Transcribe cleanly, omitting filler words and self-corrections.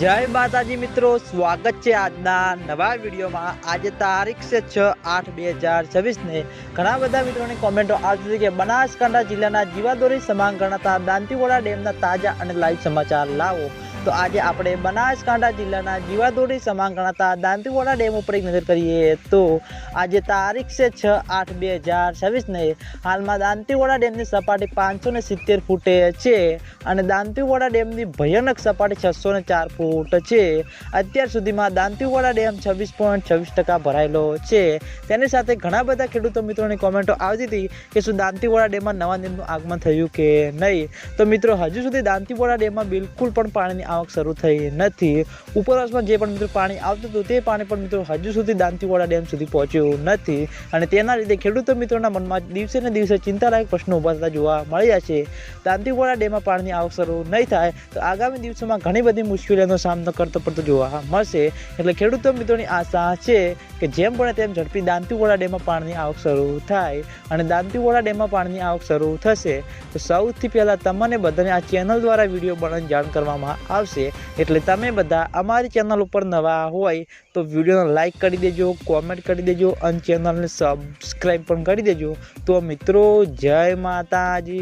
जय माताजी मित्रों, स्वागत है आजना नवा वीडियो में। आज तारीख से 6/8/2026 ने घना बधा मित्रों ने कॉमेंटो आवती कि बनासकांठा जिल्लाना जीवादोरी समांग गणाता दांतीवाड़ा डेमना ताजा और लाइव समाचार लावो। तो आज आपणे बनासकांठा जिल्लाना जीवादोरी समांग गणाता दांतीवाड़ा डेम पर एक नजर करिए तो आज तारीख से 6/8/2026 ने हाल में दांतीवाड़ा डेमनी सपाटी 570 फूटे है और दांतीवाड़ा डेमनी भयानक सपाटी 604 फूट है। अत्यार सुधीमां दांतीवाड़ा डेम 26.26% भरायेलो छे। तेनी साथे घणा बधा खेडूतो मित्रों कॉमेंटो आवती थी कि शुं दांतीवाड़ा डेम में नवा नीरनुं आगमन थयुं के नहीं। तो मित्रों हजू सुधी दांतीवाड़ा डेम में बिल्कुल पण पाणीनी आवक शरू थई नथी। उपरवासमां जे पण मित्रों पाणी आवतुं हतुं ते पाणी पण मित्रों हजू सुधी दांतीवाड़ा डेम सुधी पहोंच्युं नथी अने तेना लीधे खेडूतो मित्रोना मनमा दिवसे ने दिवसे चिंतादायक प्रश्नो उभा थता जोवा मळी रह्या छे। दांतीवाड़ा डेम में पाणीनी आवक शरू नहीं थाय तो आगामी दिवसोमां घणी बधी मुश्केलीओनो सामनो करतो पड़तो जोवा मळशे। एटले खेडूतो मित्रोनी आशा छे के जेम बने तेम झड़पी दांतीवाड़ा डेम में पाणीनी आवक शरू थाय अने दांतीवाड़ा डेम में पाणीनी आवक शरू थशे तो सौथी पहेला तमने बधाने आ चेनल द्वारा विडियो बनावीने जाण करवामां आवशे। एटले तमे बधा अमारी चेनल उपर नवा होय तो विडियोने लाइक करी देजो, कॉमेंट करी देजो अने चेनलने सब्सक्राइब पण करी देजो। तो मित्रों जय माताजी।